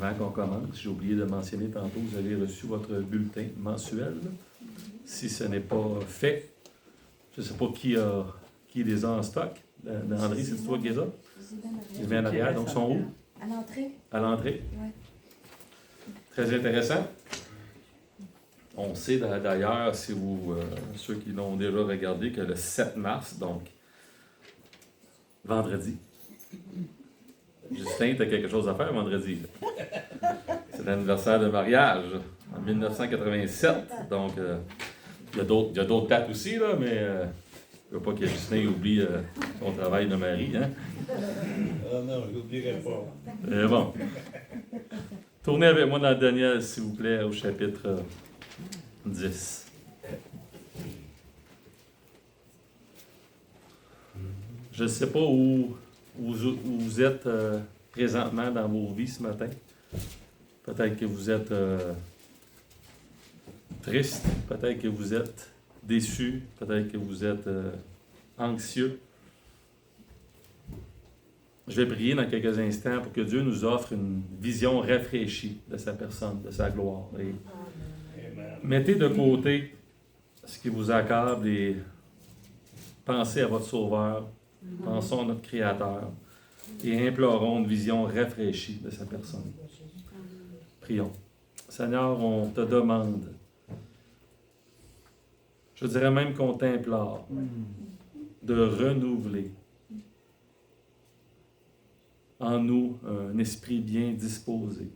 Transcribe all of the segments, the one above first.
Avant qu'on commence, j'ai oublié de mentionner tantôt, vous avez reçu votre bulletin mensuel. Si ce n'est pas fait, je ne sais pas qui les a en stock. André, c'est toi qui les as? Ils viennent en arrière, donc ils sont où? À l'entrée. À l'entrée? Oui. Très intéressant. On sait d'ailleurs, si vous, ceux qui l'ont déjà regardé, que le 7 mars, donc vendredi, Justin, tu as quelque chose à faire vendredi. C'est l'anniversaire de mariage en 1987. Donc, il y a d'autres dates aussi, là, mais je ne veux pas que Justin oublie son travail de mari. Hein? Ah non, je n'oublierai pas. Bon. Tournez avec moi dans Daniel, s'il vous plaît, au chapitre 10. Je ne sais pas où vous êtes présentement dans vos vies ce matin. Peut-être que vous êtes triste, peut-être que vous êtes déçu, peut-être que vous êtes anxieux. Je vais prier dans quelques instants pour que Dieu nous offre une vision rafraîchie de sa personne, de sa gloire. Et mettez de côté ce qui vous accable et pensez à votre Sauveur, pensons à notre Créateur et implorons une vision rafraîchie de sa personne. Prions. Seigneur, on te demande, je dirais même qu'on t'implore, de renouveler en nous un esprit bien disposé,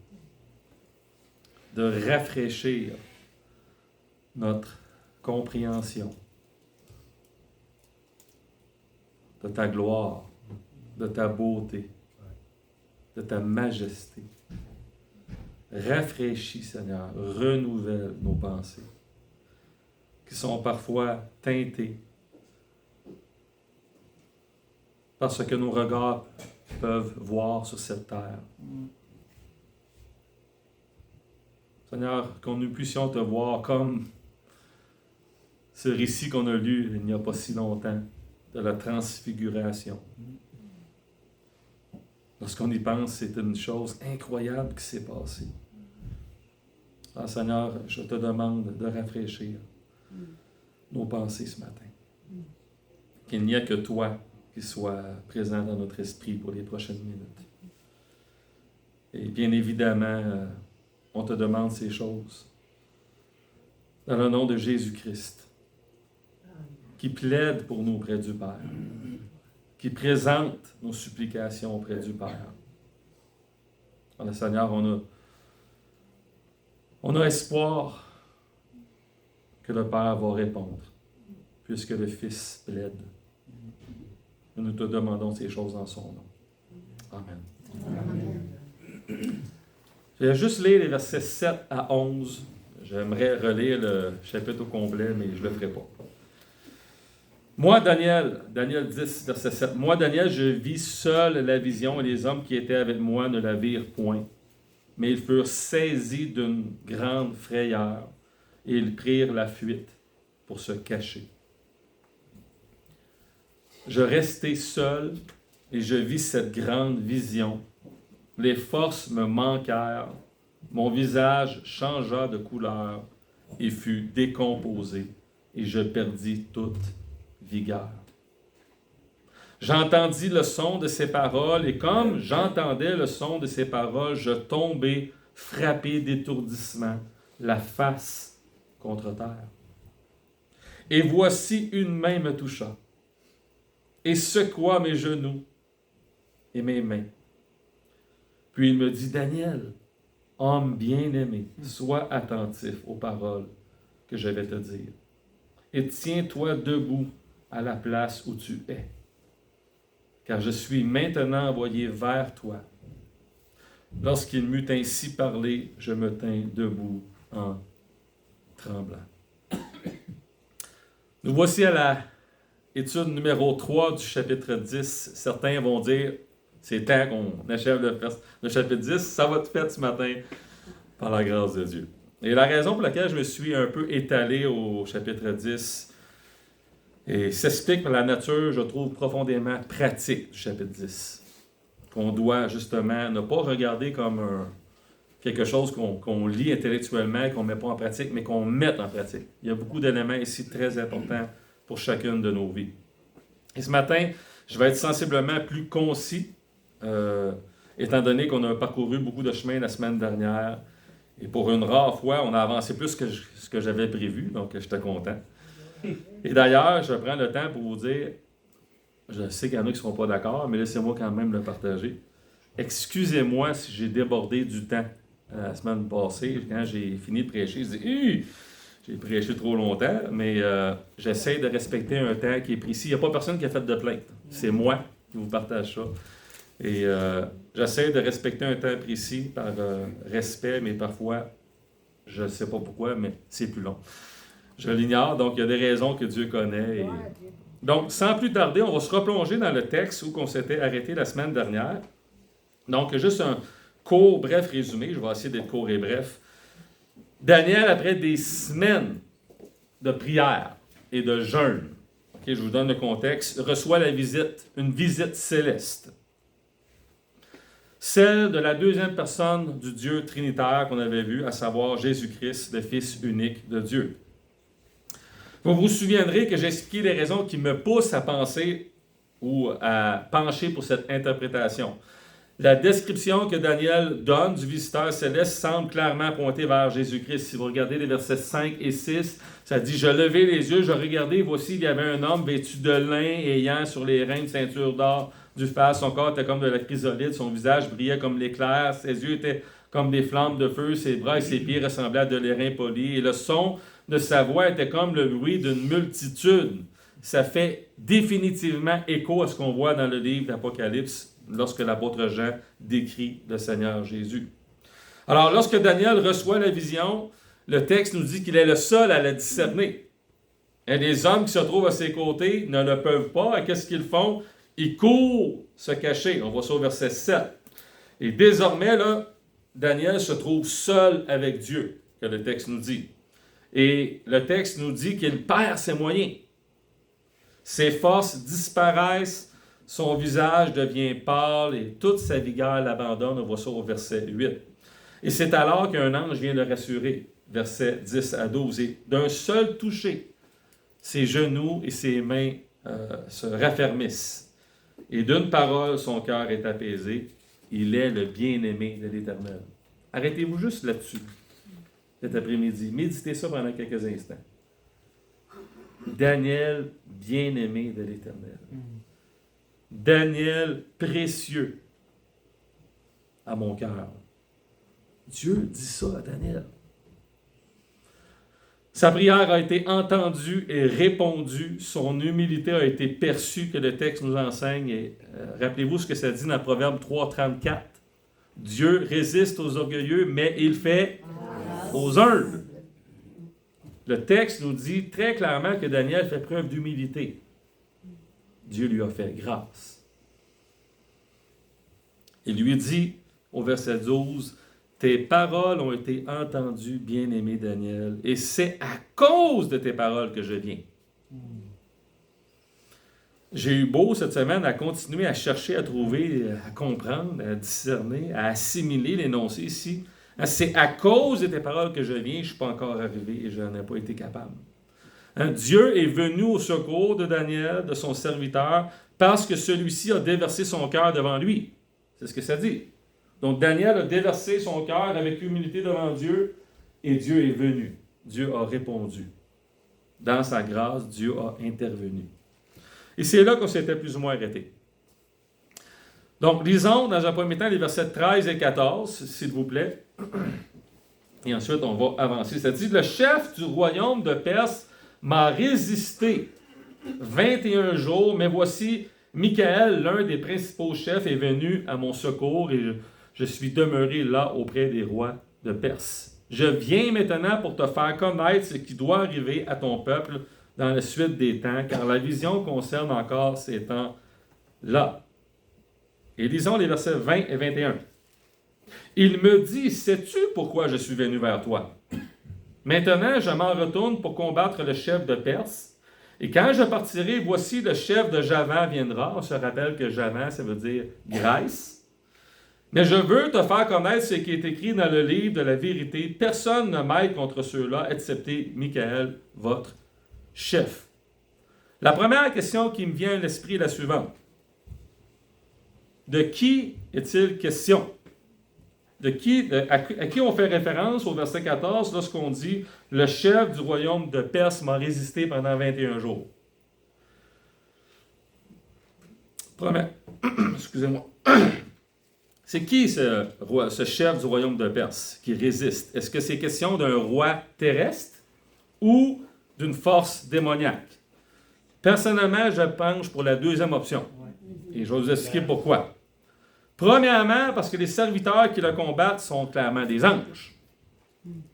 de rafraîchir notre compréhension de ta gloire, de ta beauté, de ta majesté. Rafraîchis, Seigneur, renouvelle nos pensées, qui sont parfois teintées par ce que nos regards peuvent voir sur cette terre. Seigneur, qu'on nous puissions te voir comme ce récit qu'on a lu il n'y a pas si longtemps, de la transfiguration. Lorsqu'on y pense, c'est une chose incroyable qui s'est passée. Ah, Seigneur, je te demande de rafraîchir nos pensées ce matin. Qu'il n'y ait que toi qui sois présent dans notre esprit pour les prochaines minutes. Et bien évidemment, on te demande ces choses dans le nom de Jésus-Christ, qui plaide pour nous auprès du Père, qui présente nos supplications auprès du Père. Alors, Seigneur, on a espoir que le Père va répondre, puisque le Fils plaide. Et nous te demandons ces choses en son nom. Amen. Amen. Je vais juste lire les versets 7 à 11. J'aimerais relire le chapitre au complet, mais je ne le ferai pas. Moi, Daniel 10, verset 7. Moi, Daniel, je vis seul la vision et les hommes qui étaient avec moi ne la virent point. Mais ils furent saisis d'une grande frayeur et ils prirent la fuite pour se cacher. Je restai seul et je vis cette grande vision. Les forces me manquèrent. Mon visage changea de couleur et fut décomposé et je perdis toute vigueur. J'entendis le son de ses paroles et comme j'entendais le son de ses paroles, je tombai frappé d'étourdissement, la face contre terre. Et voici une main me toucha et secoua mes genoux et mes mains. Puis il me dit, Daniel, homme bien-aimé, sois attentif aux paroles que je vais te dire. Et tiens-toi debout à la place où tu es, car je suis maintenant envoyé vers toi. Lorsqu'il m'eut ainsi parlé, je me tins debout en tremblant. Nous voici à la étude numéro 3 du chapitre 10. Certains vont dire, c'est temps qu'on achève le chapitre 10. Ça va être fait ce matin par la grâce de Dieu. Et la raison pour laquelle je me suis un peu étalé au chapitre 10 et s'explique par la nature, je trouve, profondément pratique du chapitre 10. Qu'on doit justement ne pas regarder comme quelque chose qu'on lit intellectuellement, qu'on ne met pas en pratique, mais qu'on mette en pratique. Il y a beaucoup d'éléments ici très importants pour chacune de nos vies. Et ce matin, je vais être sensiblement plus concis, étant donné qu'on a parcouru beaucoup de chemin la semaine dernière. Et pour une rare fois, on a avancé plus que ce que j'avais prévu, donc j'étais content. Et d'ailleurs, je prends le temps pour vous dire, je sais qu'il y en a qui ne seront pas d'accord, mais laissez-moi quand même le partager. Excusez-moi si j'ai débordé du temps la semaine passée, quand j'ai fini de prêcher. Je dis, j'ai prêché trop longtemps, mais j'essaie de respecter un temps qui est précis. Il n'y a pas personne qui a fait de plainte. C'est moi qui vous partage ça. Et j'essaie de respecter un temps précis par respect, mais parfois, je ne sais pas pourquoi, mais c'est plus long. Je l'ignore, donc il y a des raisons que Dieu connaît. Et... Donc, sans plus tarder, on va se replonger dans le texte où on s'était arrêté la semaine dernière. Donc, juste un court, bref résumé. Je vais essayer d'être court et bref. Daniel, après des semaines de prière et de jeûne, je vous donne le contexte, reçoit une visite céleste. Celle de la deuxième personne du Dieu trinitaire qu'on avait vu, à savoir Jésus-Christ, le Fils unique de Dieu. Vous vous souviendrez que j'ai expliqué les raisons qui me poussent à penser ou à pencher pour cette interprétation. La description que Daniel donne du visiteur céleste semble clairement pointer vers Jésus-Christ. Si vous regardez les versets 5 et 6, ça dit « Je levai les yeux, je regardai, voici, il y avait un homme vêtu de lin, ayant sur les reins une ceinture d'or du faste. Son corps était comme de la chrysolite, son visage brillait comme l'éclair, ses yeux étaient comme des flammes de feu, ses bras et ses pieds ressemblaient à de l'airain poli, et le son de sa voix était comme le bruit d'une multitude. » Ça fait définitivement écho à ce qu'on voit dans le livre d'Apocalypse, lorsque l'apôtre Jean décrit le Seigneur Jésus. Alors, lorsque Daniel reçoit la vision, le texte nous dit qu'il est le seul à la discerner. Et les hommes qui se trouvent à ses côtés ne le peuvent pas. Et qu'est-ce qu'ils font? Ils courent se cacher. On voit ça au verset 7. Et désormais, là, Daniel se trouve seul avec Dieu, que le texte nous dit. Et le texte nous dit qu'il perd ses moyens. Ses forces disparaissent. Son visage devient pâle et toute sa vigueur l'abandonne. On voit ça au verset 8. Et c'est alors qu'un ange vient le rassurer, versets 10 à 12. Et d'un seul toucher, ses genoux et ses mains se raffermissent. Et d'une parole, son cœur est apaisé. Il est le bien-aimé de l'Éternel. Arrêtez-vous juste là-dessus, cet après-midi. Méditez ça pendant quelques instants. Daniel, bien-aimé de l'Éternel. Daniel, précieux à mon cœur. Dieu dit ça à Daniel. Sa prière a été entendue et répondue. Son humilité a été perçue, que le texte nous enseigne. Et rappelez-vous ce que ça dit dans Proverbe 3,34. Dieu résiste aux orgueilleux, mais il fait aux humbles. Le texte nous dit très clairement que Daniel fait preuve d'humilité. Dieu lui a fait grâce. Il lui dit, au verset 12, « Tes paroles ont été entendues, bien-aimé Daniel, et c'est à cause de tes paroles que je viens. » J'ai eu beau cette semaine à continuer à chercher, à trouver, à comprendre, à discerner, à assimiler l'énoncé ici. C'est à cause de tes paroles que je viens, je ne suis pas encore arrivé et je n'en ai pas été capable. Dieu est venu au secours de Daniel, de son serviteur, parce que celui-ci a déversé son cœur devant lui. C'est ce que ça dit. Donc Daniel a déversé son cœur avec humilité devant Dieu, et Dieu est venu. Dieu a répondu. Dans sa grâce, Dieu a intervenu. Et c'est là qu'on s'était plus ou moins arrêté. Donc, lisons dans un premier temps les versets 13 et 14, s'il vous plaît. Et ensuite, on va avancer. Ça dit, « Le chef du royaume de Perse m'a résisté 21 jours, mais voici, Michael, l'un des principaux chefs, est venu à mon secours et je suis demeuré là auprès des rois de Perse. Je viens maintenant pour te faire connaître ce qui doit arriver à ton peuple dans la suite des temps, car la vision concerne encore ces temps-là. » Et lisons les versets 20 et 21. « Il me dit, sais-tu pourquoi je suis venu vers toi? Maintenant, je m'en retourne pour combattre le chef de Perse. Et quand je partirai, voici le chef de Javan viendra. » On se rappelle que Javan, ça veut dire Grèce. Mais je veux te faire connaître ce qui est écrit dans le livre de la vérité. Personne ne m'aide contre ceux-là, excepté Michaël, votre chef. La première question qui me vient à l'esprit est la suivante. De qui est-il question? À qui on fait référence au verset 14 lorsqu'on dit « Le chef du royaume de Perse m'a résisté pendant 21 jours. » Excusez-moi. C'est qui ce chef du royaume de Perse qui résiste? Est-ce que c'est question d'un roi terrestre ou d'une force démoniaque? Personnellement, je penche pour la deuxième option. Et je vais vous expliquer pourquoi. Premièrement, parce que les serviteurs qui le combattent sont clairement des anges.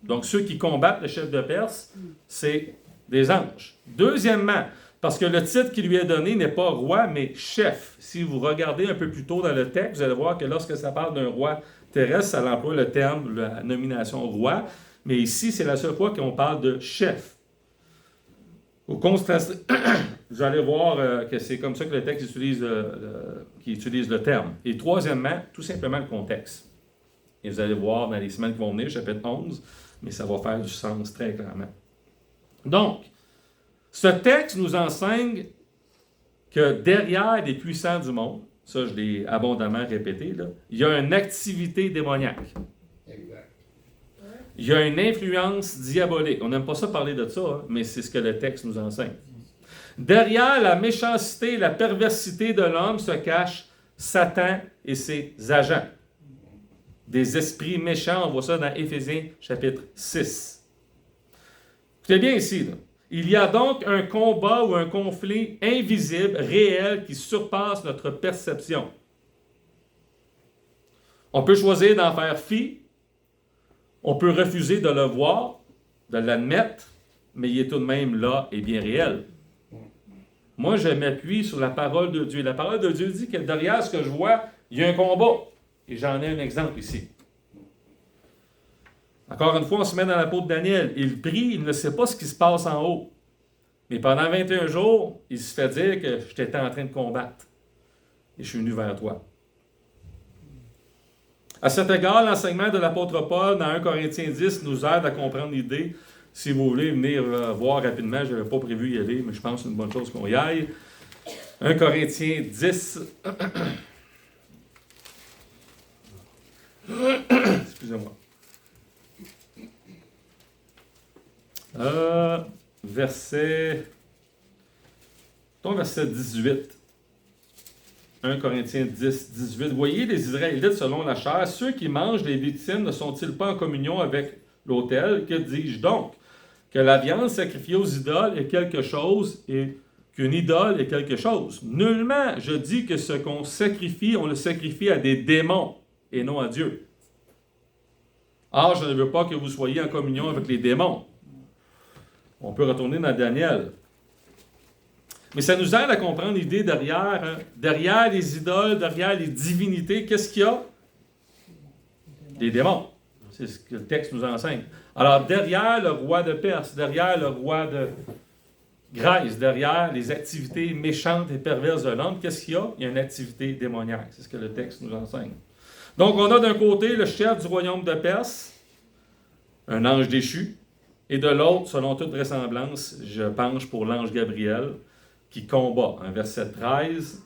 Donc, ceux qui combattent le chef de Perse, c'est des anges. Deuxièmement, parce que le titre qui lui est donné n'est pas roi, mais chef. Si vous regardez un peu plus tôt dans le texte, vous allez voir que lorsque ça parle d'un roi terrestre, ça emploie le terme, la nomination roi. Mais ici, c'est la seule fois qu'on parle de chef. Vous allez voir que c'est comme ça que le texte utilise le terme. Et troisièmement, tout simplement le contexte. Et vous allez voir dans les semaines qui vont venir, chapitre 11, mais ça va faire du sens très clairement. Donc, ce texte nous enseigne que derrière les puissants du monde, ça je l'ai abondamment répété, là, il y a une activité démoniaque. Exact. Il y a une influence diabolique. On n'aime pas ça parler de ça, hein, mais c'est ce que le texte nous enseigne. Derrière la méchanceté et la perversité de l'homme se cachent Satan et ses agents. Des esprits méchants, on voit ça dans Éphésiens chapitre 6. Écoutez bien ici, là. Il y a donc un combat ou un conflit invisible, réel, qui surpasse notre perception. On peut choisir d'en faire fi, on peut refuser de le voir, de l'admettre, mais il est tout de même là et bien réel. Moi, je m'appuie sur la parole de Dieu. La parole de Dieu dit que derrière ce que je vois, il y a un combat. Et j'en ai un exemple ici. Encore une fois, on se met dans la peau de Daniel. Il prie, il ne sait pas ce qui se passe en haut. Mais pendant 21 jours, il se fait dire que j'étais en train de combattre. Et je suis venu vers toi. À cet égard, l'enseignement de l'apôtre Paul dans 1 Corinthiens 10 nous aide à comprendre l'idée. Si vous voulez venir voir rapidement, je n'avais pas prévu y aller, mais je pense que c'est une bonne chose qu'on y aille. 1 Corinthiens 10. Excusez-moi. Verset 18. 1 Corinthiens 10, 18. Voyez les Israélites selon la chair, ceux qui mangent les victimes ne sont-ils pas en communion avec l'autel? Que dis-je donc? Que la viande sacrifiée aux idoles est quelque chose et qu'une idole est quelque chose. Nullement, je dis que ce qu'on sacrifie, on le sacrifie à des démons et non à Dieu. Or, je ne veux pas que vous soyez en communion avec les démons. On peut retourner dans Daniel. Mais ça nous aide à comprendre l'idée derrière les idoles, derrière les divinités, qu'est-ce qu'il y a? Des démons. C'est ce que le texte nous enseigne. Alors, derrière le roi de Perse, derrière le roi de Grèce, derrière les activités méchantes et perverses de l'homme, qu'est-ce qu'il y a? Il y a une activité démoniaque. C'est ce que le texte nous enseigne. Donc, on a d'un côté le chef du royaume de Perse, un ange déchu, et de l'autre, selon toute vraisemblance, je penche pour l'ange Gabriel, qui combat. En verset 13,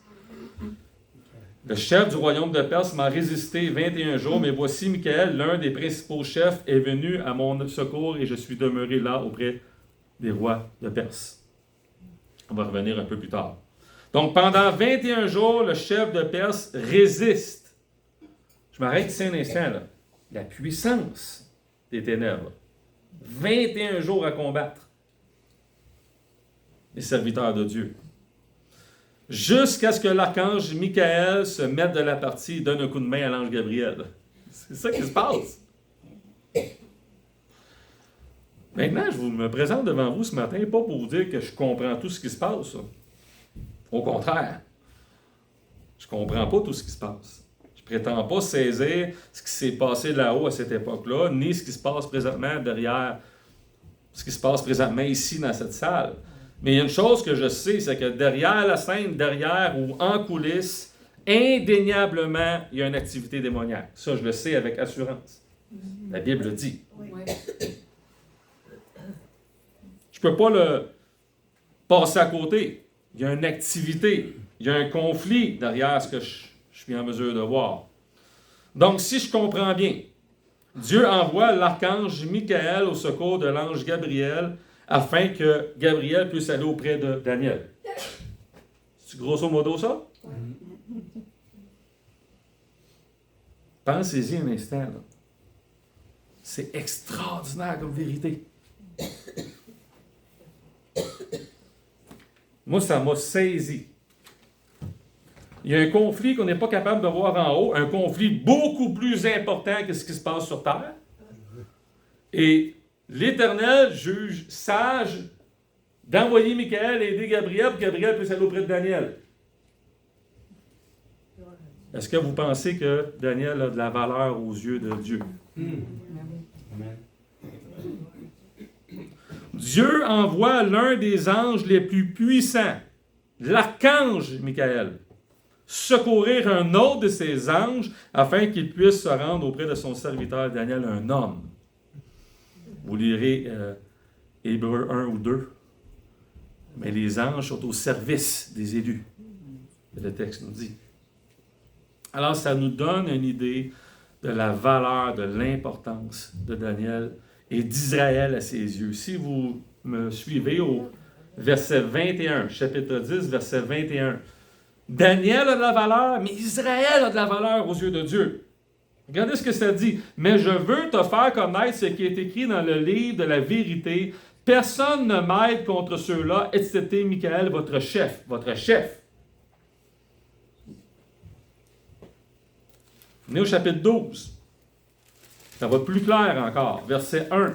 le chef du royaume de Perse m'a résisté 21 jours, mais voici Michaël, l'un des principaux chefs, est venu à mon secours et je suis demeuré là auprès des rois de Perse. On va revenir un peu plus tard. Donc, pendant 21 jours, le chef de Perse résiste. Je m'arrête ici un instant, là. La puissance des ténèbres. 21 jours à combattre. Les serviteurs de Dieu. Jusqu'à ce que l'archange Michaël se mette de la partie et donne un coup de main à l'ange Gabriel. C'est ça qui se passe. Maintenant, je me présente devant vous ce matin, pas pour vous dire que je comprends tout ce qui se passe. Au contraire, je ne comprends pas tout ce qui se passe. Je ne prétends pas saisir ce qui s'est passé là-haut à cette époque-là, ni ce qui se passe présentement derrière, ce qui se passe présentement ici dans cette salle. Mais il y a une chose que je sais, c'est que derrière la scène, derrière ou en coulisses, indéniablement, il y a une activité démoniaque. Ça, je le sais avec assurance. La Bible le dit. Oui. Je ne peux pas le passer à côté. Il y a une activité, il y a un conflit derrière ce que je suis en mesure de voir. Donc, si je comprends bien, Dieu envoie l'archange Michael au secours de l'ange Gabriel afin que Gabriel puisse aller auprès de Daniel. C'est grosso modo ça? Pensez-y un instant. Là. C'est extraordinaire comme vérité. Moi, ça m'a saisi. Il y a un conflit qu'on n'est pas capable de voir en haut, un conflit beaucoup plus important que ce qui se passe sur Terre. Et l'Éternel juge sage d'envoyer Michael aider Gabriel pour que Gabriel puisse aller auprès de Daniel. Est-ce que vous pensez que Daniel a de la valeur aux yeux de Dieu? Amen. Dieu envoie l'un des anges les plus puissants, l'archange Michael, secourir un autre de ses anges afin qu'il puisse se rendre auprès de son serviteur Daniel, un homme. Vous lirez Hébreux 1 ou 2. Mais les anges sont au service des élus. Le texte nous dit. Alors, ça nous donne une idée de la valeur, de l'importance de Daniel et d'Israël à ses yeux. Si vous me suivez au verset 21, chapitre 10, verset 21, Daniel a de la valeur, mais Israël a de la valeur aux yeux de Dieu. Regardez ce que ça dit. « Mais je veux te faire connaître ce qui est écrit dans le livre de la vérité. Personne ne m'aide contre ceux-là, excepté Michael, votre chef. » Votre chef. Venez au chapitre 12. Ça va plus clair encore. Verset 1.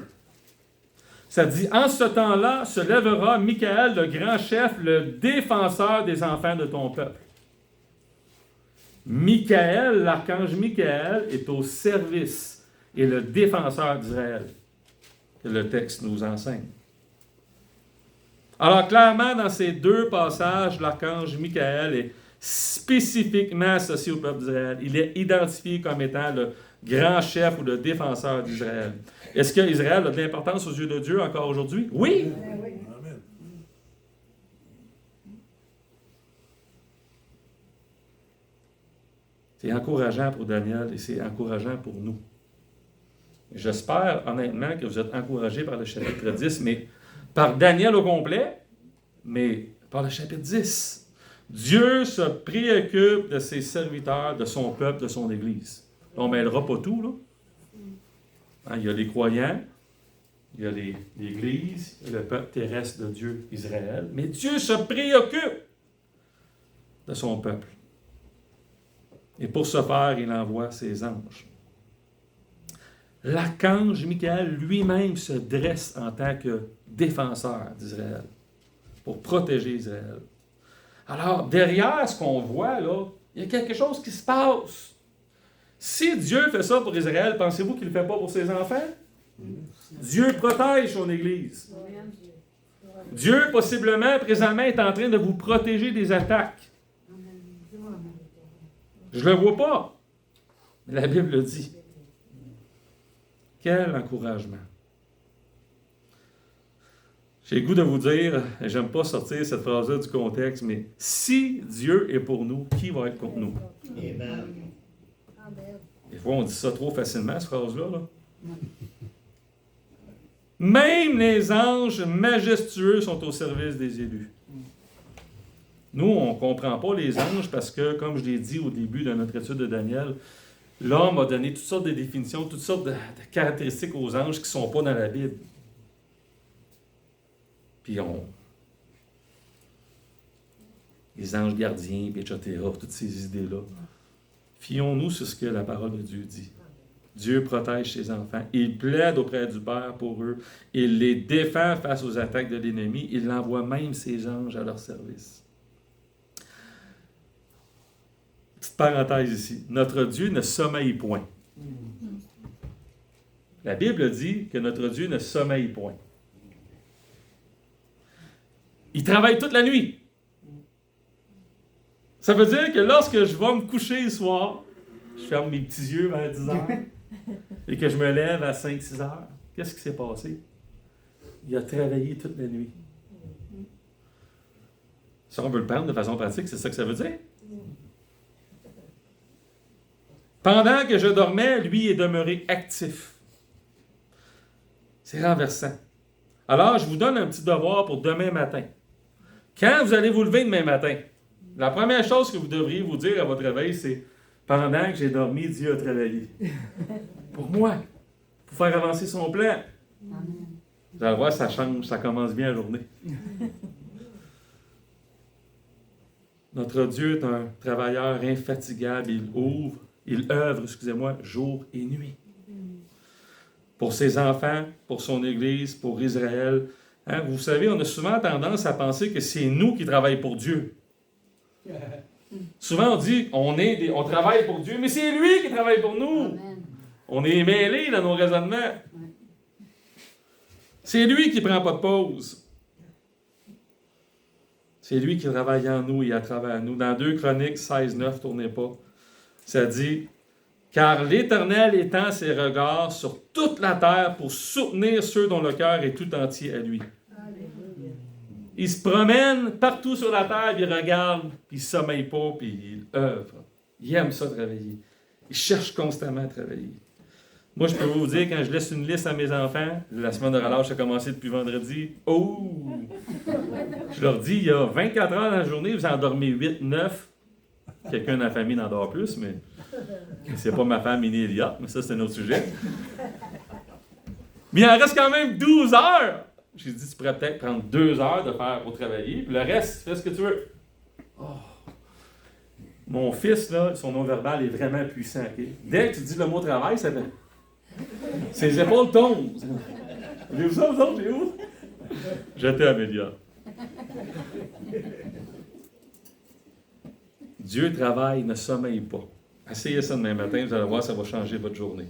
Ça dit, « En ce temps-là se lèvera Michael, le grand chef, le défenseur des enfants de ton peuple. » Michael, l'archange Michael, est au service et le défenseur d'Israël, que le texte nous enseigne. Alors, clairement, dans ces deux passages, l'archange Michael est spécifiquement associé au peuple d'Israël. Il est identifié comme étant le grand chef ou le défenseur d'Israël. Est-ce qu'Israël a de l'importance aux yeux de Dieu encore aujourd'hui? Oui! Amen. C'est encourageant pour Daniel et c'est encourageant pour nous. J'espère honnêtement que vous êtes encouragés par le chapitre 10, mais par Daniel au complet, mais par le chapitre 10. Dieu se préoccupe de ses serviteurs, de son peuple, de son Église. On ne mêlera pas tout, là. Hein, il y a les croyants, il y a l'Église, le peuple terrestre de Dieu, Israël, mais Dieu se préoccupe de son peuple. Et pour ce faire, il envoie ses anges. L'archange Michael lui-même se dresse en tant que défenseur d'Israël, pour protéger Israël. Alors, derrière ce qu'on voit, là, il y a quelque chose qui se passe. Si Dieu fait ça pour Israël, pensez-vous qu'il ne le fait pas pour ses enfants? Dieu protège son Église. Dieu, possiblement, présentement, est en train de vous protéger des attaques. Je ne le vois pas. Mais la Bible le dit. Quel encouragement. J'ai le goût de vous dire, et j'aime pas sortir cette phrase-là du contexte, mais si Dieu est pour nous, qui va être contre nous? Amen. Des fois, on dit ça trop facilement, cette phrase-là. Là. Même les anges majestueux sont au service des élus. Nous, on ne comprend pas les anges parce que, comme je l'ai dit au début de notre étude de Daniel, l'homme a donné toutes sortes de définitions, toutes sortes de caractéristiques aux anges qui ne sont pas dans la Bible. Puis les anges gardiens, puis etc., toutes ces idées-là. Fions-nous sur ce que la parole de Dieu dit. Dieu protège ses enfants. Il plaide auprès du Père pour eux. Il les défend face aux attaques de l'ennemi. Il envoie même ses anges à leur service. Petite parenthèse ici. Notre Dieu ne sommeille point. La Bible dit que notre Dieu ne sommeille point. Il travaille toute la nuit. Ça veut dire que lorsque je vais me coucher le soir, je ferme mes petits yeux vers 10 heures et que je me lève à 5-6 heures, qu'est-ce qui s'est passé? Il a travaillé toute la nuit. Si on veut le prendre de façon pratique, c'est ça que ça veut dire. Pendant que je dormais, lui est demeuré actif. C'est renversant. Alors, je vous donne un petit devoir pour demain matin. Quand vous allez vous lever demain matin, la première chose que vous devriez vous dire à votre réveil, c'est « Pendant que j'ai dormi, Dieu a travaillé. » Pour moi, pour faire avancer son plan. Amen. Vous allez voir, ça change, ça commence bien la journée. Notre Dieu est un travailleur infatigable. Il œuvre, jour et nuit. Pour ses enfants, pour son Église, pour Israël. Hein, vous savez, on a souvent tendance à penser que c'est nous qui travaillons pour Dieu. Souvent, on dit on travaille pour Dieu, mais c'est lui qui travaille pour nous. Amen. On est mêlés dans nos raisonnements. C'est lui qui ne prend pas de pause. C'est lui qui travaille en nous et à travers nous. Dans 2 Chroniques 16-9, tournez pas, ça dit « Car l'Éternel étend ses regards sur toute la terre pour soutenir ceux dont le cœur est tout entier à lui. » Il se promène partout sur la terre, puis il regarde, puis il ne sommeille pas, puis il œuvre. Il aime ça travailler. Il cherche constamment à travailler. Moi, je peux vous dire, quand je laisse une liste à mes enfants, la semaine de relâche a commencé depuis vendredi. Oh! Je leur dis, il y a 24 heures dans la journée, vous en dormez 8, 9. Quelqu'un dans la famille en dort plus, mais c'est pas ma femme ni Elliot, mais ça, c'est un autre sujet. Mais il en reste quand même 12 heures. J'ai dit, tu pourrais peut-être prendre 2 heures de faire pour travailler, puis le reste, fais ce que tu veux. Oh. Mon fils, là, son non-verbal est vraiment puissant. Okay? Dès que tu dis le mot travail, ça fait... Ses épaules tombent. Avez-vous ça, vous autres, j'ai où? J'étais amélioré. Dieu travaille, ne sommeille pas. Essayez ça demain matin, vous allez voir, ça va changer votre journée.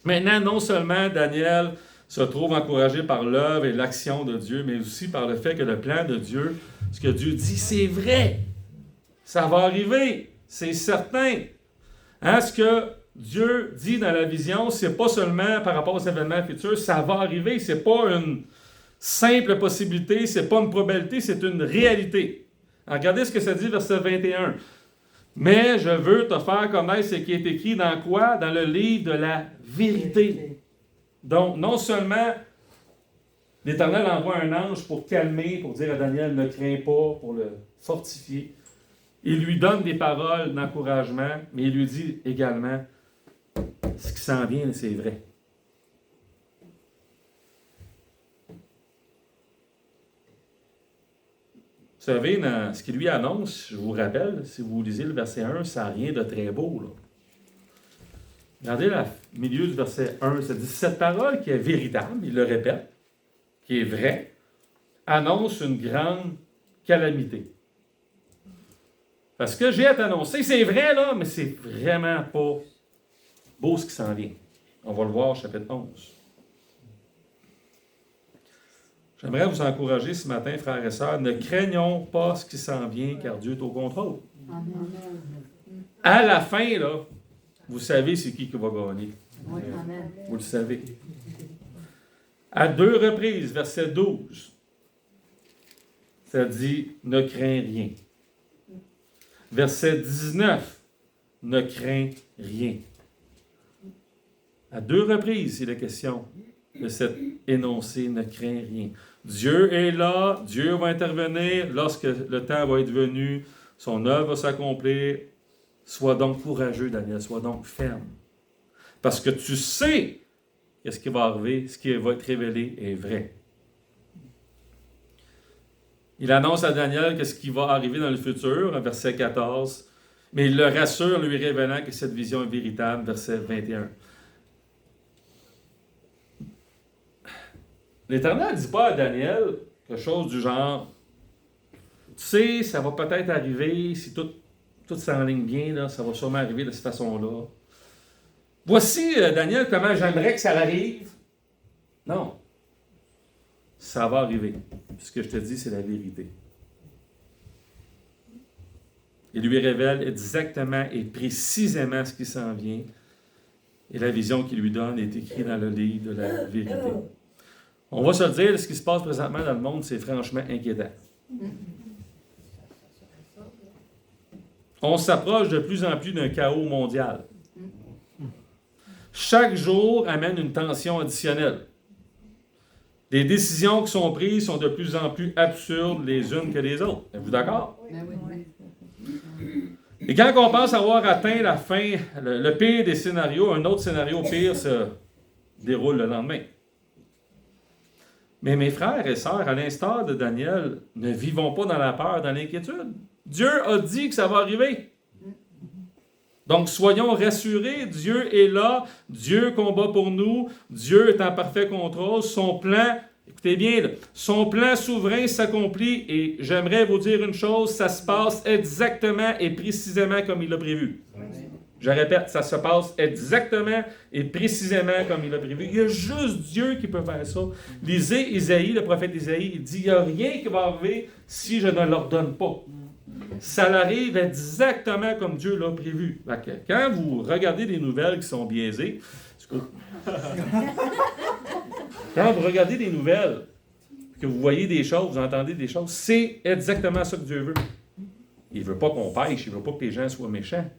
Maintenant, non seulement Daniel se trouve encouragé par l'œuvre et l'action de Dieu, mais aussi par le fait que le plan de Dieu, ce que Dieu dit, c'est vrai. Ça va arriver, c'est certain. Hein, ce que Dieu dit dans la vision, c'est pas seulement par rapport aux événements futurs, ça va arriver, c'est pas une simple possibilité, c'est pas une probabilité, c'est une réalité. Alors, regardez ce que ça dit, verset 21. Mais je veux te faire connaître ce qui est écrit dans quoi? Dans le livre de la vérité. Donc, non seulement l'Éternel envoie un ange pour calmer, pour dire à Daniel, ne crains pas, pour le fortifier. Il lui donne des paroles d'encouragement, mais il lui dit également, ce qui s'en vient, c'est vrai. Vous savez, dans ce qu'il lui annonce, je vous rappelle, si vous lisez le verset 1, ça n'a rien de très beau, là. Regardez le milieu du verset 1, ça dit « Cette parole qui est véritable, il le répète, qui est vraie, annonce une grande calamité. » Parce que j'ai à t'annoncer, c'est vrai, là, mais c'est vraiment pas beau ce qui s'en vient. On va le voir au chapitre 11. J'aimerais vous encourager ce matin, frères et sœurs, ne craignons pas ce qui s'en vient, car Dieu est au contrôle. Amen. À la fin, là, vous savez c'est qui va gagner. Oui, amen. Vous le savez. À 2 reprises, verset 12, ça dit « Ne crains rien ». Verset 19, « Ne crains rien ». À 2 reprises, c'est la question de cet énoncé « Ne crains rien ». Dieu est là, Dieu va intervenir lorsque le temps va être venu, son œuvre va s'accomplir. Sois donc courageux, Daniel, sois donc ferme. Parce que tu sais que ce qui va arriver, ce qui va être révélé est vrai. Il annonce à Daniel que ce qui va arriver dans le futur, verset 14, mais il le rassure, lui révélant que cette vision est véritable, verset 21. L'Éternel ne dit pas à Daniel quelque chose du genre, tu sais, ça va peut-être arriver, si tout s'enligne bien, là, ça va sûrement arriver de cette façon-là. Voici, Daniel, comment j'aimerais que ça arrive. Non. Ça va arriver. Ce que je te dis, c'est la vérité. Il lui révèle exactement et précisément ce qui s'en vient. Et la vision qu'il lui donne est écrite dans le livre de la vérité. On va se le dire, ce qui se passe présentement dans le monde, c'est franchement inquiétant. On s'approche de plus en plus d'un chaos mondial. Chaque jour amène une tension additionnelle. Les décisions qui sont prises sont de plus en plus absurdes les unes que les autres. Êtes-vous d'accord? Et quand on pense avoir atteint la fin, le pire des scénarios, un autre scénario pire se déroule le lendemain. Mais mes frères et sœurs, à l'instar de Daniel, ne vivons pas dans la peur, dans l'inquiétude. Dieu a dit que ça va arriver. Donc, soyons rassurés, Dieu est là, Dieu combat pour nous, Dieu est en parfait contrôle, son plan, écoutez bien, là, son plan souverain s'accomplit et j'aimerais vous dire une chose, ça se passe exactement et précisément comme il l'a prévu. Je répète, ça se passe exactement et précisément comme il l'a prévu. Il y a juste Dieu qui peut faire ça. Lisez Isaïe, le prophète Isaïe, il dit, il n'y a rien qui va arriver si je ne l'ordonne pas. Ça arrive exactement comme Dieu l'a prévu. Quand vous regardez des nouvelles qui sont biaisées, quand vous regardez des nouvelles, que vous voyez des choses, vous entendez des choses, c'est exactement ça que Dieu veut. Il ne veut pas qu'on pêche, il ne veut pas que les gens soient méchants.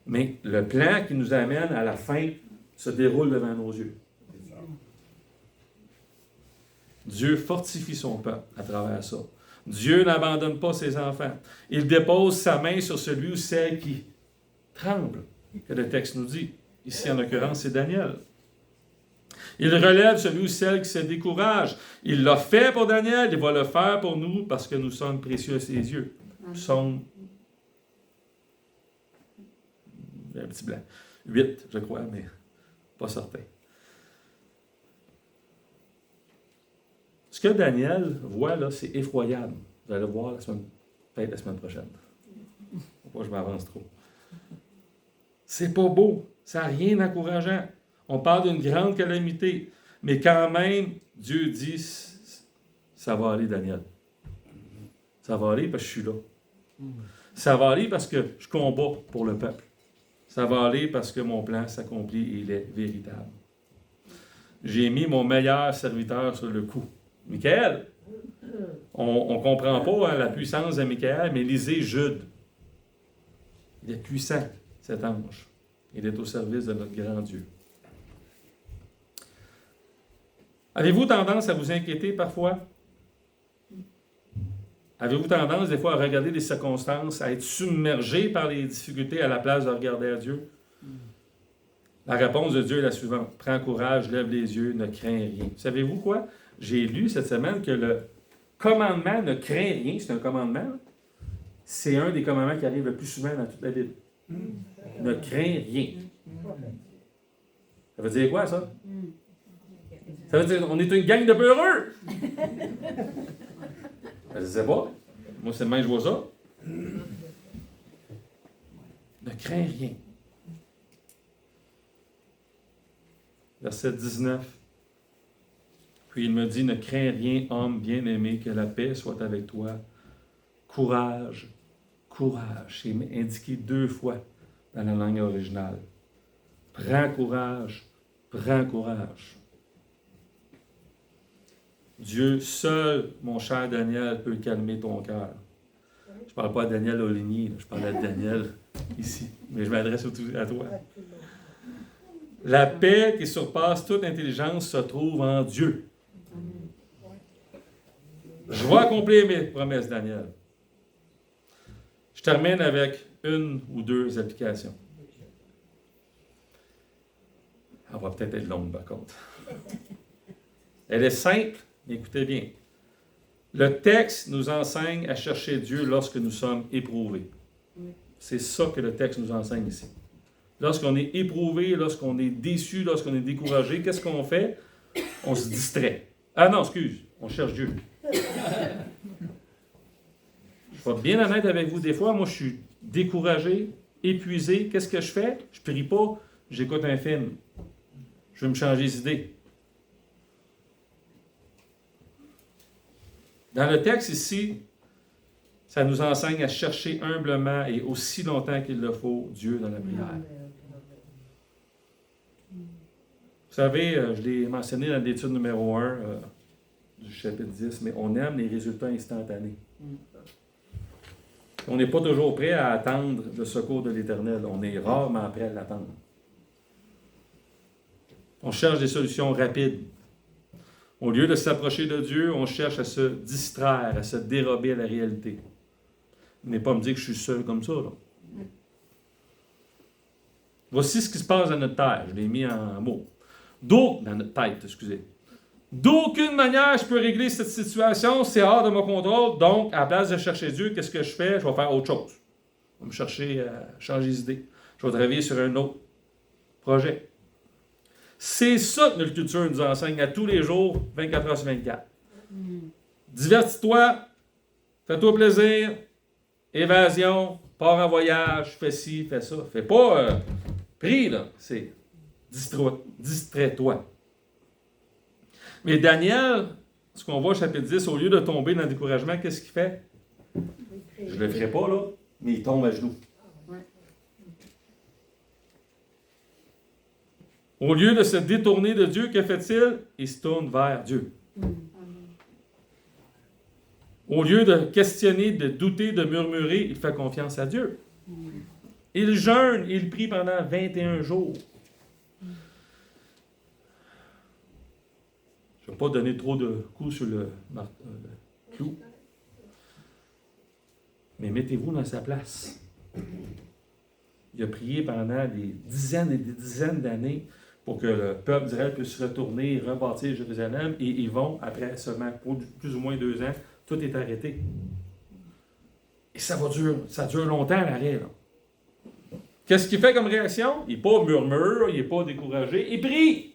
Mais le plan qui nous amène à la fin se déroule devant nos yeux. Dieu fortifie son peuple à travers ça. Dieu n'abandonne pas ses enfants. Il dépose sa main sur celui ou celle qui tremble, que le texte nous dit. Ici, en l'occurrence, c'est Daniel. Il relève celui ou celle qui se décourage. Il l'a fait pour Daniel, il va le faire pour nous parce que nous sommes précieux à ses yeux. Psaume un petit blanc. 8, je crois, mais pas certain. Ce que Daniel voit là, c'est effroyable. Vous allez le voir peut-être la semaine prochaine. Faut pas que je m'avance trop. C'est pas beau. Ça n'a rien d'encourageant. On parle d'une grande calamité. Mais quand même, Dieu dit, ça va aller, Daniel. Ça va aller parce que je suis là. Ça va aller parce que je combats pour le peuple. Ça va aller parce que mon plan s'accomplit et il est véritable. J'ai mis mon meilleur serviteur sur le coup. Michael. On ne comprend pas la puissance de Michael, mais lisez Jude. Il est puissant, cet ange. Il est au service de notre grand Dieu. Avez-vous tendance à vous inquiéter parfois? Avez-vous tendance des fois à regarder les circonstances, à être submergé par les difficultés à la place de regarder à Dieu? La réponse de Dieu est la suivante. Prends courage, lève les yeux, ne crains rien. Savez-vous quoi? J'ai lu cette semaine que le commandement ne crains rien, c'est un commandement, c'est un des commandements qui arrive le plus souvent dans toute la Bible. Ne crains rien. Ça veut dire quoi, ça? Ça veut dire qu'on est une gang de peureux. Je ne sais pas. Moi, c'est le même que je vois ça. Ne crains rien. Verset 19. Puis il me dit, ne crains rien, homme bien-aimé, que la paix soit avec toi. Courage, courage. C'est indiqué 2 fois dans la langue originale. Prends courage, prends courage. Dieu seul, mon cher Daniel, peut calmer ton cœur. Je ne parle pas à Daniel Oligny, je parle à Daniel ici, mais je m'adresse surtout à toi. La paix qui surpasse toute intelligence se trouve en Dieu. Je vais accomplir mes promesses, Daniel. Je termine avec 1 ou 2 applications. Elle va peut-être être longue, par contre. Elle est simple, mais écoutez bien. Le texte nous enseigne à chercher Dieu lorsque nous sommes éprouvés. C'est ça que le texte nous enseigne ici. Lorsqu'on est éprouvé, lorsqu'on est déçu, lorsqu'on est découragé, qu'est-ce qu'on fait? On se distrait. Ah non, excuse, on cherche Dieu. Je vais être bien honnête avec vous, des fois, moi je suis découragé, épuisé. Qu'est-ce que je fais? Je prie pas, j'écoute un film. Je veux me changer les idées. Dans le texte ici, Ça nous enseigne à chercher humblement et aussi longtemps qu'il le faut Dieu dans la prière. Vous savez, je l'ai mentionné dans l'étude numéro 1 du chapitre 10, mais on aime les résultats instantanés. On n'est pas toujours prêt à attendre le secours de l'Éternel. On est rarement prêt à l'attendre. On cherche des solutions rapides. Au lieu de s'approcher de Dieu, on cherche à se distraire, à se dérober à la réalité. Venez pas me dire que je suis seul comme ça, là. Voici ce qui se passe dans notre terre. Je l'ai mis en mots. Dans notre tête, excusez. D'aucune manière je peux régler cette situation, c'est hors de mon contrôle. Donc, à la place de chercher Dieu, qu'est-ce que je fais? Je vais faire autre chose. Je vais me chercher à changer d'idée. Je vais travailler sur un autre projet. C'est ça que notre culture nous enseigne à tous les jours, 24 heures sur 24. Divertis-toi, fais-toi plaisir, évasion, pars en voyage, fais ci, fais ça. Fais pas prie, là. C'est distrais-toi. Mais Daniel, ce qu'on voit au chapitre 10, au lieu de tomber dans le découragement, qu'est-ce qu'il fait? Je ne le ferai pas, là, mais il tombe à genoux. Au lieu de se détourner de Dieu, que fait-il? Il se tourne vers Dieu. Au lieu de questionner, de douter, de murmurer, il fait confiance à Dieu. Il jeûne, il prie pendant 21 jours. Je ne vais pas donner trop de coups sur le clou. Mais mettez-vous dans sa place. Il a prié pendant des dizaines et des dizaines d'années pour que le peuple d'Israël puisse retourner et rebâtir Jérusalem. Et ils vont, après seulement plus ou moins 2 ans, tout est arrêté. Et ça dure longtemps l'arrêt. Là. Qu'est-ce qu'il fait comme réaction? Il n'est pas murmure, il n'est pas découragé, il prie.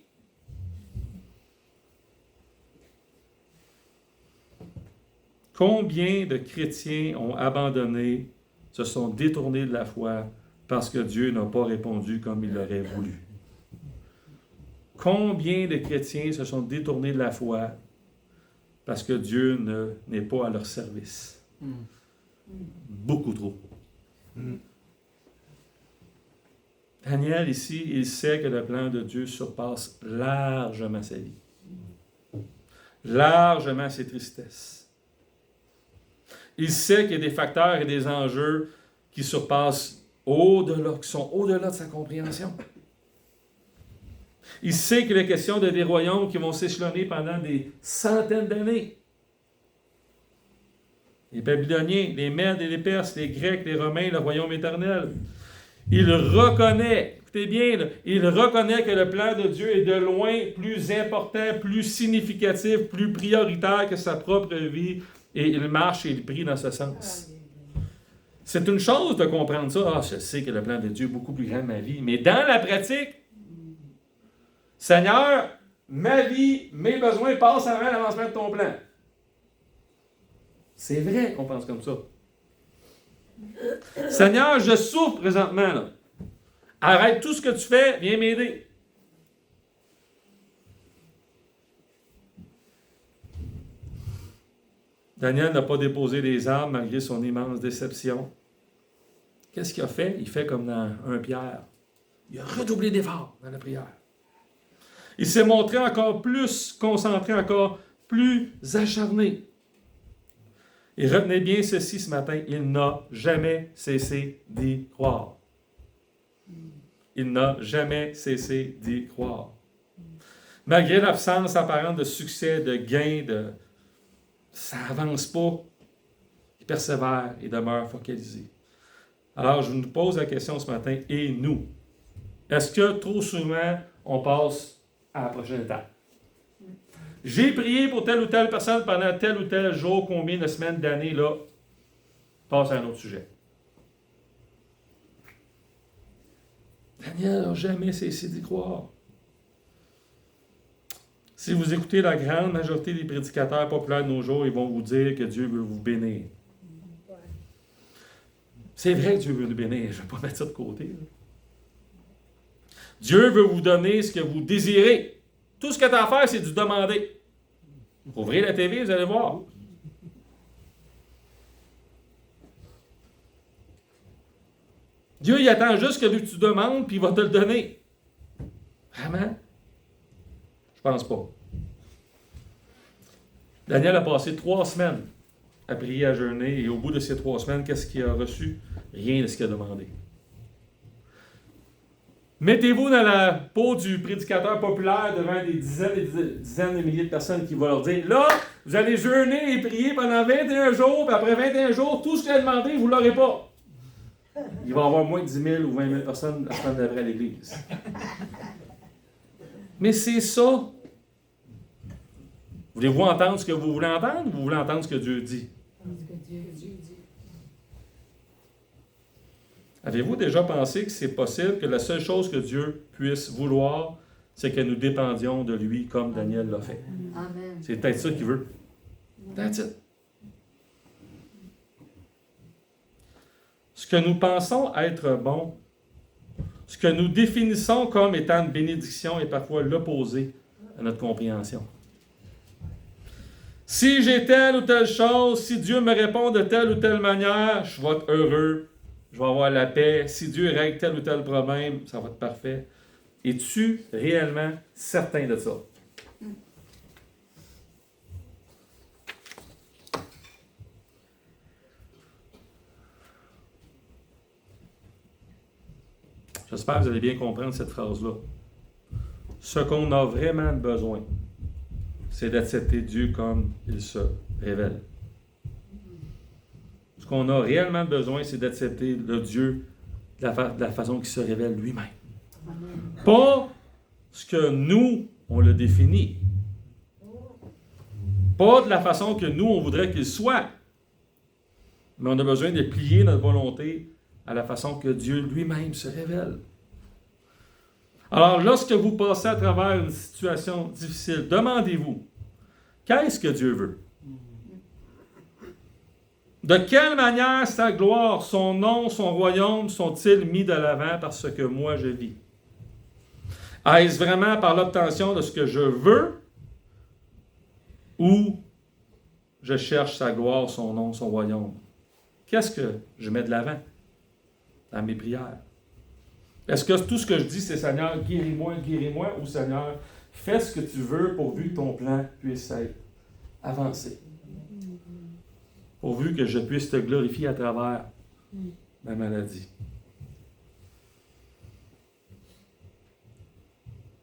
Combien de chrétiens ont abandonné, se sont détournés de la foi parce que Dieu n'a pas répondu comme il l'aurait voulu? Combien de chrétiens se sont détournés de la foi parce que Dieu n'est pas à leur service? Beaucoup trop. Daniel, ici, il sait que le plan de Dieu surpasse largement sa vie. Largement ses tristesses. Il sait qu'il y a des facteurs et des enjeux qui surpassent qui sont au-delà de sa compréhension. Il sait qu'il est question de des royaumes qui vont s'échelonner pendant des centaines d'années. Les Babyloniens, les Mèdes et les Perses, les Grecs, les Romains, le royaume éternel. Il reconnaît, écoutez bien, là, il reconnaît que le plan de Dieu est de loin plus important, plus significatif, plus prioritaire que sa propre vie. Et il marche et il prie dans ce sens. C'est une chose de comprendre ça. Ah, je sais que le plan de Dieu est beaucoup plus grand que ma vie. Mais dans la pratique, Seigneur, ma vie, mes besoins passent avant l'avancement de ton plan. C'est vrai qu'on pense comme ça. Seigneur, je souffre présentement. Là. Arrête tout ce que tu fais, viens m'aider. Daniel n'a pas déposé les armes malgré son immense déception. Qu'est-ce qu'il a fait? Il fait comme dans 1 Pierre. Il a redoublé d'efforts dans la prière. Il s'est montré encore plus concentré, encore plus acharné. Et retenez bien ceci ce matin, il n'a jamais cessé d'y croire. Il n'a jamais cessé d'y croire. Malgré l'absence apparente de succès, de gain, ça n'avance pas. Il persévère et demeure focalisé. Alors, je vous pose la question ce matin, et nous? Est-ce que trop souvent, on passe à la prochaine étape? J'ai prié pour telle ou telle personne pendant tel ou tel jour, combien de semaines, d'années, là, passe à un autre sujet. Daniel n'a jamais cessé d'y croire. Si vous écoutez la grande majorité des prédicateurs populaires de nos jours, ils vont vous dire que Dieu veut vous bénir. C'est vrai que Dieu veut nous bénir, je ne vais pas mettre ça de côté. Là. Dieu veut vous donner ce que vous désirez. Tout ce que tu as à faire, c'est de demander. Ouvrez la TV, vous allez voir. Dieu, il attend juste que tu demandes, puis il va te le donner. Vraiment? Je pense pas. Daniel a passé 3 semaines à prier, à jeûner, et au bout de ces 3 semaines, qu'est-ce qu'il a reçu? Rien de ce qu'il a demandé. Mettez-vous dans la peau du prédicateur populaire devant des dizaines et des dizaines de milliers de personnes qui vont leur dire, là, vous allez jeûner et prier pendant 21 jours, puis après 21 jours, tout ce qu'il a demandé, vous ne l'aurez pas. Il va y avoir moins de 10 000 ou 20 000 personnes la semaine d'après à l'église. Mais c'est ça. Voulez-vous entendre ce que vous voulez entendre ou vous voulez entendre ce que Dieu dit? Avez-vous déjà pensé que c'est possible que la seule chose que Dieu puisse vouloir, c'est que nous dépendions de lui comme Daniel l'a fait? Amen. C'est peut-être ça qu'il veut. That's it. Ce que nous pensons être bon, ce que nous définissons comme étant une bénédiction est parfois l'opposé à notre compréhension. Si j'ai telle ou telle chose, si Dieu me répond de telle ou telle manière, je vais être heureux, je vais avoir la paix. Si Dieu règle tel ou tel problème, ça va être parfait. Es-tu réellement certain de ça? J'espère que vous allez bien comprendre cette phrase-là. Ce qu'on a vraiment besoin, c'est d'accepter Dieu comme il se révèle. Ce qu'on a réellement besoin, c'est d'accepter le Dieu de la façon qu'il se révèle lui-même. Pas ce que nous, on le définit. Pas de la façon que nous, on voudrait qu'il soit. Mais on a besoin de plier notre volonté à la façon que Dieu lui-même se révèle. Alors, lorsque vous passez à travers une situation difficile, demandez-vous, qu'est-ce que Dieu veut? De quelle manière sa gloire, son nom, son royaume sont-ils mis de l'avant par ce que moi je vis? Est-ce vraiment par l'obtention de ce que je veux ou je cherche sa gloire, son nom, son royaume? Qu'est-ce que je mets de l'avant dans mes prières? Est-ce que tout ce que je dis, c'est Seigneur, guéris-moi, ou Seigneur, fais ce que tu veux pourvu que ton plan puisse être avancé? Pourvu que je puisse te glorifier à travers ma maladie.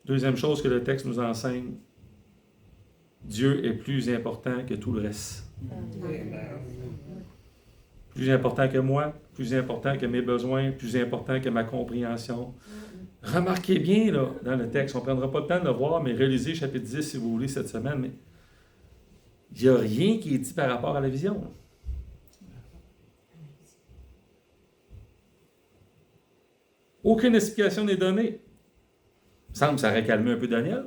Deuxième chose que le texte nous enseigne, Dieu est plus important que tout le reste. Plus important que moi, plus important que mes besoins, plus important que ma compréhension. Remarquez bien là, dans le texte, on ne prendra pas le temps de le voir, mais relisez chapitre 10 si vous voulez cette semaine, mais il n'y a rien qui est dit par rapport à la vision. Aucune explication n'est donnée. Il me semble que ça aurait calmé un peu Daniel.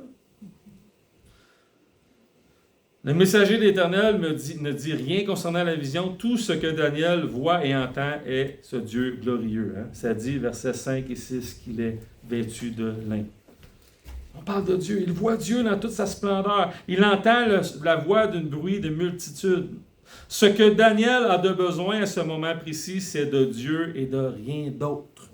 Le messager de l'Éternel ne dit rien concernant la vision. Tout ce que Daniel voit et entend est ce Dieu glorieux. Ça dit, versets 5 et 6, qu'il est vêtu de lin. On parle de Dieu. Il voit Dieu dans toute sa splendeur. Il entend la voix d'un bruit de multitude. Ce que Daniel a de besoin à ce moment précis, c'est de Dieu et de rien d'autre.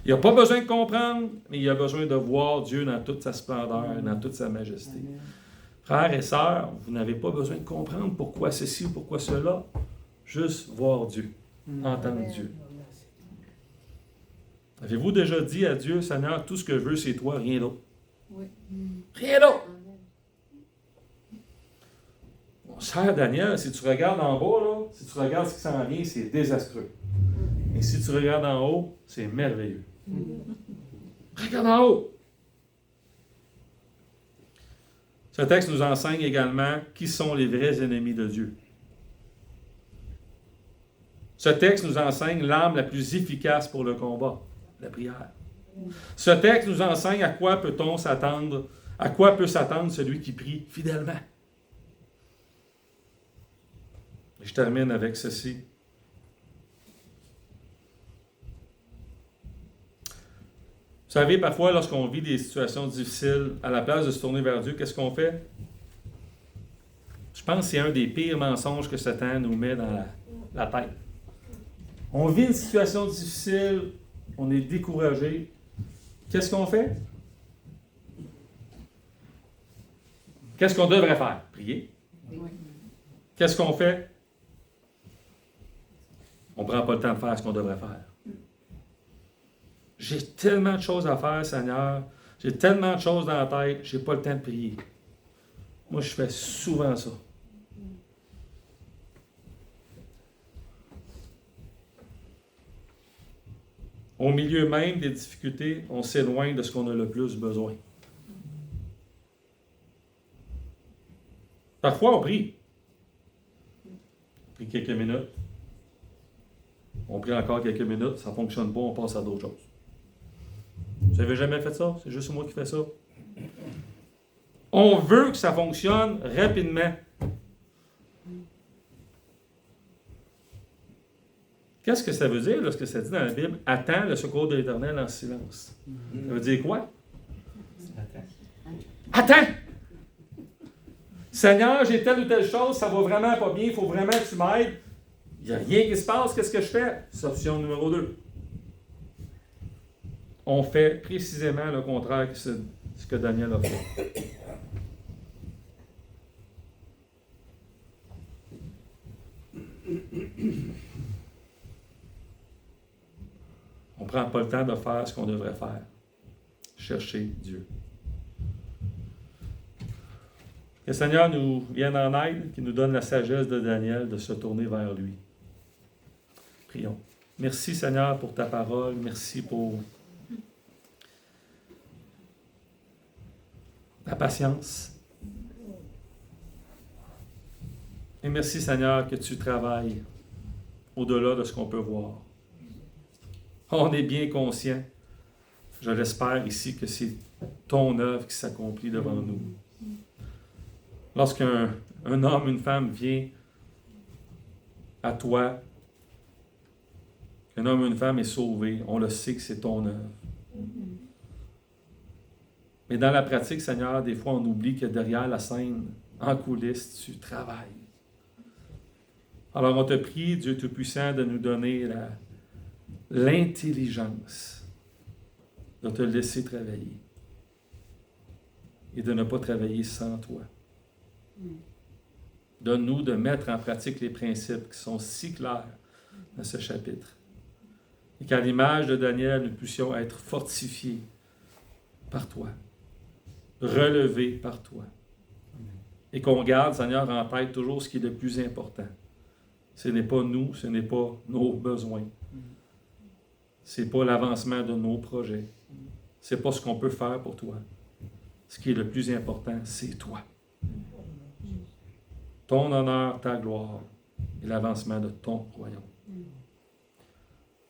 Il n'a pas besoin de comprendre, mais il a besoin de voir Dieu dans toute sa splendeur, dans toute sa majesté. Frères et sœurs, vous n'avez pas besoin de comprendre pourquoi ceci ou pourquoi cela. Juste voir Dieu, entendre Dieu. Avez-vous déjà dit à Dieu, Seigneur, tout ce que je veux, c'est toi, rien d'autre? Oui. Rien d'autre! Mon cher Daniel, si tu regardes en bas, là, si tu regardes ce qui s'en vient, c'est désastreux. Et si tu regardes en haut, c'est merveilleux. Regarde en haut! Ce texte nous enseigne également qui sont les vrais ennemis de Dieu. Ce texte nous enseigne l'arme la plus efficace pour le combat, la prière. Ce texte nous enseigne à quoi peut-on s'attendre, à quoi peut s'attendre celui qui prie fidèlement. Et je termine avec ceci. Vous savez, parfois, lorsqu'on vit des situations difficiles, à la place de se tourner vers Dieu, qu'est-ce qu'on fait? Je pense que c'est un des pires mensonges que Satan nous met dans la tête. On vit une situation difficile, on est découragé. Qu'est-ce qu'on fait? Qu'est-ce qu'on devrait faire? Prier. Qu'est-ce qu'on fait? On ne prend pas le temps de faire ce qu'on devrait faire. J'ai tellement de choses à faire, Seigneur. J'ai tellement de choses dans la tête, je n'ai pas le temps de prier. Moi, je fais souvent ça. Au milieu même des difficultés, on s'éloigne de ce qu'on a le plus besoin. Parfois, on prie. On prie quelques minutes. On prie encore quelques minutes. Ça ne fonctionne pas, on passe à d'autres choses. Vous n'avez jamais fait ça? C'est juste moi qui fais ça. On veut que ça fonctionne rapidement. Qu'est-ce que ça veut dire, lorsque ça dit dans la Bible? Attends le secours de l'Éternel en silence. Ça veut dire quoi? Attends! Seigneur, j'ai telle ou telle chose, ça va vraiment pas bien, il faut vraiment que tu m'aides. Il n'y a rien qui se passe, qu'est-ce que je fais? Option numéro 2. On fait précisément le contraire de ce que Daniel a fait. On ne prend pas le temps de faire ce qu'on devrait faire. Chercher Dieu. Que le Seigneur nous vienne en aide, qu'il nous donne la sagesse de Daniel de se tourner vers lui. Prions. Merci Seigneur pour ta parole. Merci pour ta patience. Et merci Seigneur que tu travailles au-delà de ce qu'on peut voir. On est bien conscient, je l'espère ici, que c'est ton œuvre qui s'accomplit devant nous. Lorsqu'un homme, une femme vient à toi, qu'un homme ou une femme est sauvé, on le sait que c'est ton œuvre. Mais dans la pratique, Seigneur, des fois on oublie que derrière la scène, en coulisses, tu travailles. Alors on te prie, Dieu Tout-Puissant, de nous donner l'intelligence de te laisser travailler et de ne pas travailler sans toi. Donne-nous de mettre en pratique les principes qui sont si clairs dans ce chapitre. Et qu'à l'image de Daniel, nous puissions être fortifiés par toi, relevés par toi. Et qu'on garde, Seigneur, en tête toujours ce qui est le plus important. Ce n'est pas nous, ce n'est pas nos besoins. Ce n'est pas l'avancement de nos projets. Ce n'est pas ce qu'on peut faire pour toi. Ce qui est le plus important, c'est toi. Ton honneur, ta gloire et l'avancement de ton royaume.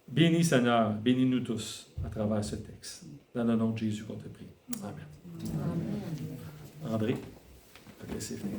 Bénis, Seigneur, bénis-nous tous à travers ce texte. Dans le nom de Jésus qu'on te prie. Amen. Amen. André, laissez finir.